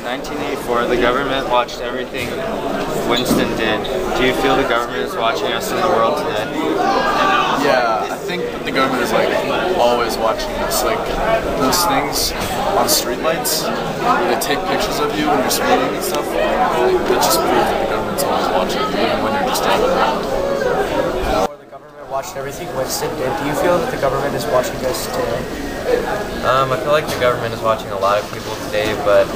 1984, the government watched everything Winston did. Do you feel the government is watching us in the world today? Yeah, I think that the government is like always watching us. Like those things on streetlights where they take pictures of you when you're speeding and stuff. Like, that just proves that the government's always watching you, even when you're just driving around. The government watched everything Winston did. Do you feel that the government is watching us today? I feel like the government is watching a lot of people today, but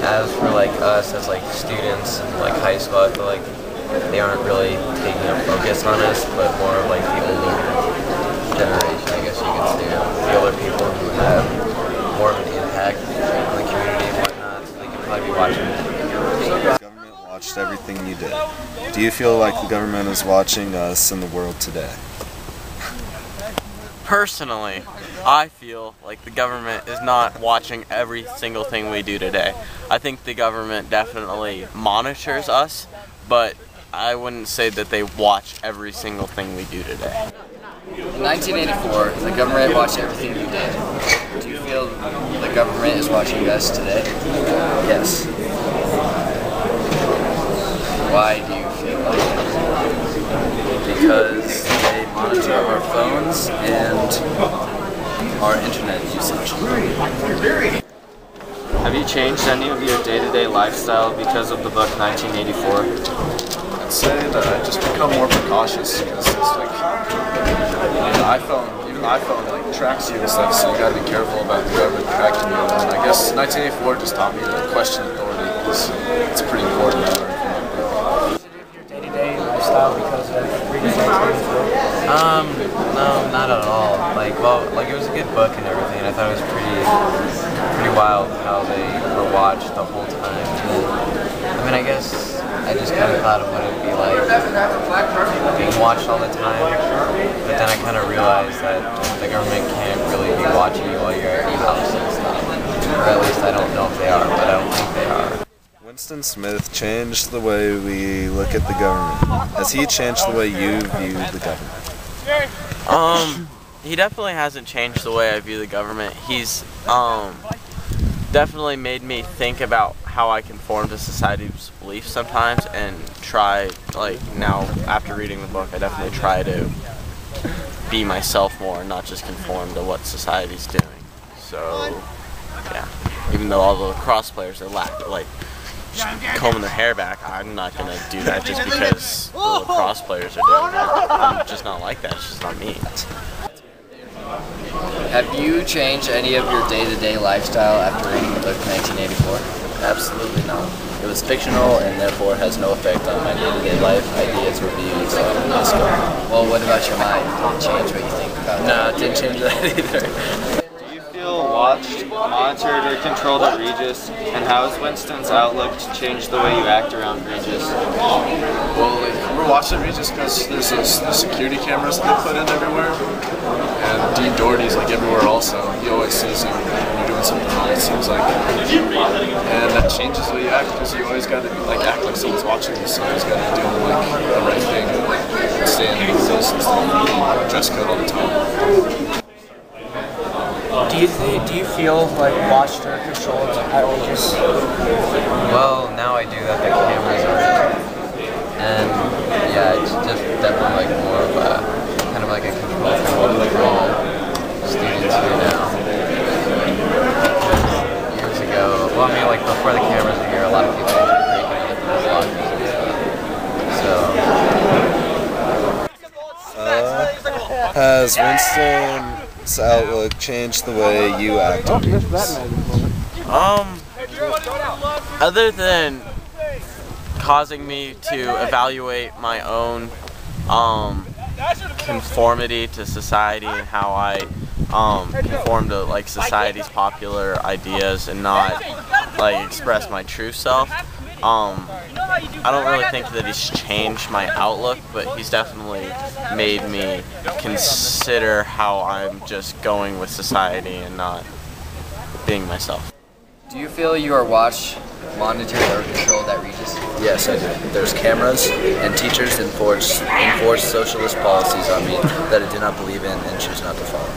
as for like us as like students in like high school, I feel like they aren't really taking a focus on us, but more of like the older generation, I guess you could say, the older people who have more of an impact on the community and whatnot, so they could probably be watching. The government watched everything you did. Do you feel like the government is watching us in the world today? Personally, I feel like the government is not watching every single thing we do today. I think the government definitely monitors us, but I wouldn't say that they watch every single thing we do today. In 1984, the government watched everything you did. Do you feel the government is watching us today? Yes. Why do you feel like that? Because they monitor our phones and our internet usage. Have you changed any of your day-to-day lifestyle because of the book 1984? I'd say that I just become more precautious because it's like even the iPhone like tracks you and stuff, so you gotta be careful about the government tracking you. And I guess 1984 just taught me to question authority because it's pretty important. Day-to-day lifestyle because of reading 1984? No, not at all. Like, well, like it was a good book and everything. I thought it was pretty wild how they were watched the whole time. I mean, I guess I just kind of thought of what it'd be like being watched all the time, but then I kind of realized that the government can't really be watching you while you're at your house and stuff. Or at least I don't know if they are, but I don't think they are. Winston Smith changed the way we look at the government. Has he changed the way you view the government? He definitely hasn't changed the way I view the government. He's definitely made me think about how I conform to society's beliefs sometimes, and try, like, now after reading the book, I definitely try to be myself more and not just conform to what society's doing. So, yeah, even though all the lacrosse players are like combing their hair back, I'm not going to do that just because the lacrosse players are doing it. I'm just not like that. It's just not me. Have you changed any of your day-to-day lifestyle after reading the book 1984? Absolutely not. It was fictional and therefore has no effect on my day-to-day life, ideas, reviews, and disco. Well, what about your mind? Did it change what you think about that? No, it didn't change that either. Do you feel watched, monitored, or controlled at Regis? And how has Winston's outlook changed the way you act around Regis? Well, like, we're watching Regis because there's those security cameras that they put in everywhere. And Dean Doherty's like everywhere also. He always sees you when you're doing something wrong, it seems like. And that changes the way you act because you always got to like act like someone's watching you, so you always got to do like the right thing. Stay in the rules and stuff. Dress code all the time. Do you feel like watched or controlled at Regis? Well, now I do that the cameras are, and yeah, it's just definitely like more of a kind of like a control thing with the students here now. Years ago, well, I mean, like before the cameras were here, a lot of people were breaking into the lockers and stuff. So, Has Winston's outlook changed the way you act at Regis? Other than causing me to evaluate my own conformity to society and how I conform to like society's popular ideas and not like express my true self. I don't really think that he's changed my outlook, but he's definitely made me consider how I'm just going with society and not being myself. Do you feel you are watched, monitored, or controlled at Regis? Yes, I do. There's cameras, and teachers enforce socialist policies on me that I do not believe in and choose not to follow.